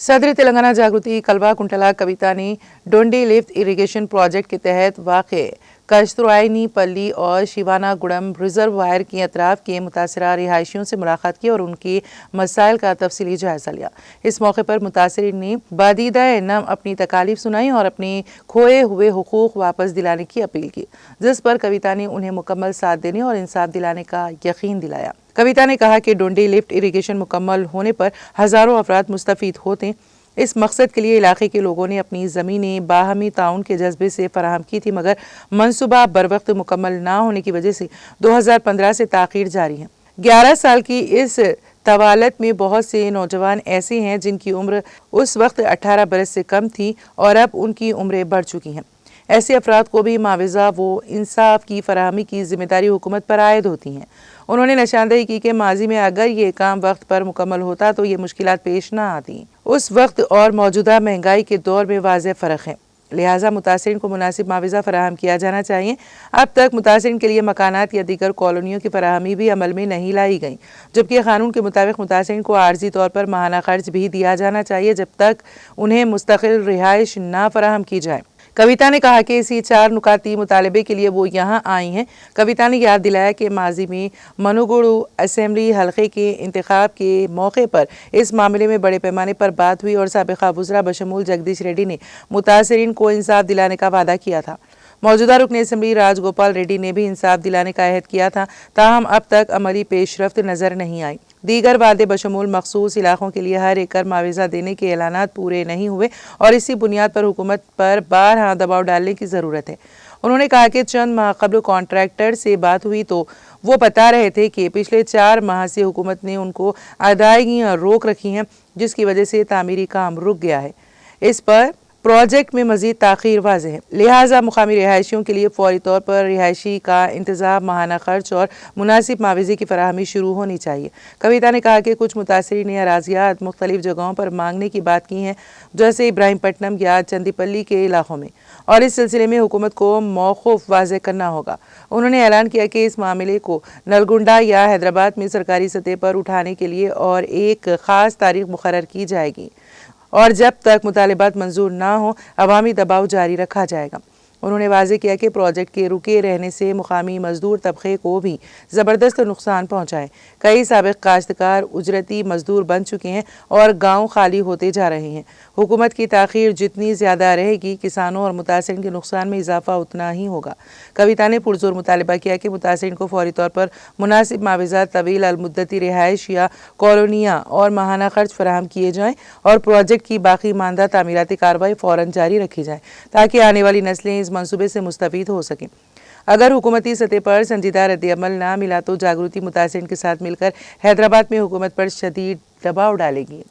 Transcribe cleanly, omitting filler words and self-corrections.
सदर तेलंगाना जागृति कल्वा कुंटला कविता ने डोंडी लिफ्ट इरिगेशन प्रोजेक्ट के तहत वाक़े कस्तुरायनी पल्ली और शिवानागुड़म रिजर्वायर के अतराफ के मुतासरा रिहायशियों से मुलाकात की और उनके मसाइल का तफसीली जायजा लिया। इस मौके पर मुतासरीन ने बादीदा नम अपनी तकालीफ सुनाई और अपने खोए हुए हुकूक वापस दिलाने की अपील की, जिस पर कविता ने उन्हें मुकम्मल साथ देने और इंसाफ दिलाने का यकीन दिलाया। कविता ने कहा कि डोंडी लिफ्ट इरिगेशन मुकम्मल होने पर हज़ारों अफराद मुस्तफ़ीद होते। इस मकसद के लिए इलाके के लोगों ने अपनी ज़मीनें बाहमी ताउन के जज्बे से फराहम की थी, मगर मनसूबा बरवक्त मुकम्मल ना होने की वजह से 2015 से ताख़ीर जारी है। 11 साल की इस तवालत में बहुत से नौजवान ऐसे हैं जिनकी उम्र उस वक्त 18 बरस से कम थी और अब उनकी उम्रें बढ़ चुकी हैं। ऐसे अफराद को भी मुआवजा व इंसाफ की फराहमी की जिम्मेदारी हुकूमत पर आयद होती हैं। उन्होंने निशानदेही की कि माजी में अगर ये काम वक्त पर मुकम्मल होता तो ये मुश्किलात पेश ना आती। उस वक्त और मौजूदा महंगाई के दौर में वाज़ेह फ़र्क है, लिहाजा मुतासरीन को मुनासिब मुआवजा फराहम किया जाना चाहिए। अब तक मुतासरीन के लिए मकानात या दीगर कॉलोनियों की फराहमी भी अमल में नहीं लाई गई, जबकि कानून के मुताबिक मुतासरीन को आर्जी तौर पर माहाना खर्च भी दिया जाना चाहिए जब तक उन्हें मुस्तकिल रिहाइश ना फराहम की जाए। कविता ने कहा कि इसी 4 नुकाती मुतालबे के लिए वो यहाँ आई हैं। कविता ने याद दिलाया कि माजी में मनुगुड़ू असेंबली हल्के के इंतखाब के मौके पर इस मामले में बड़े पैमाने पर बात हुई और साबिक़ा वज़रा बशमूल जगदीश रेड्डी ने मुतासरीन को इंसाफ दिलाने का वादा किया था। मौजूदा रुकन असेंबली राजगोपाल रेड्डी ने भी इंसाफ दिलाने का अहद किया था, ताहम अब तक अमली पेशरफ्त नज़र नहीं आई। दीगर वादे बशमूल मखसूस इलाकों के लिए हर एकड़ मुआवजा देने के ऐलानात पूरे नहीं हुए और इसी बुनियाद पर हुकूमत पर बारहा दबाव डालने की ज़रूरत है। उन्होंने कहा कि चंद माह कबल कॉन्ट्रैक्टर से बात हुई तो वो बता रहे थे कि पिछले 4 माह से हुकूमत ने उनको अदायगियाँ रोक रखी हैं, जिसकी वजह से तामीरी काम रुक गया है। इस पर प्रोजेक्ट में मजीद ताख़ीर वाज़ेह है, लिहाजा मुकामी रिहायशियों के लिए फौरी तौर पर रिहायशी का इंतज़ाम, माहाना खर्च और मुनासिब मुआवजे की फराहमी शुरू होनी चाहिए। कविता ने कहा कि कुछ मुतासरीन ने अराज़ियात मुख्तलिफ जगहों पर मांगने की बात की हैं, जैसे इब्राहिमपट्टनम या चंदीपल्ली के इलाकों में, और इस सिलसिले में हुकूमत को मौक़ूफ़ वाज़ेह करना होगा। उन्होंने ऐलान किया कि इस मामले को नलगुंडा या हैदराबाद में सरकारी सतह पर उठाने के लिए और एक ख़ास तारीख मुकर्रर की जाएगी और जब तक मुतालिबात मंजूर ना हो अवामी दबाव जारी रखा जाएगा। उन्होंने वाज़ेह किया कि प्रोजेक्ट के रुके रहने से मुकामी मजदूर तबके को भी ज़बरदस्त नुकसान पहुँचा है। कई साबिक़ काश्तकार उजरती मजदूर बन चुके हैं और गाँव खाली होते जा रहे हैं। हुकूमत की ताख़ीर जितनी ज़्यादा रहेगी, किसानों और मुतासरीन के नुकसान में इजाफा उतना ही होगा। कविता ने पुरज़ोर मुतालबा किया कि मुतासरीन को फौरी तौर पर मुनासिब मुआवजा, तवील अलमुद्दती रिहाइश या कॉलोनियाँ और माहाना खर्च फराहम किए जाएँ और प्रोजेक्ट की बाकी मानदा तामीराती कार्रवाई फ़ौरन जारी रखी जाए ताकि आने वाली नस्लें इस मंसूबे से मुस्तफ़ीद हो सकें। अगर हुकूमती सतह पर संजीदा रद्द-ए-अमल ना मिला तो जागृति मुतासरीन के साथ मिलकर हैदराबाद में हुकूमत पर शदीद दबाव डालेगी।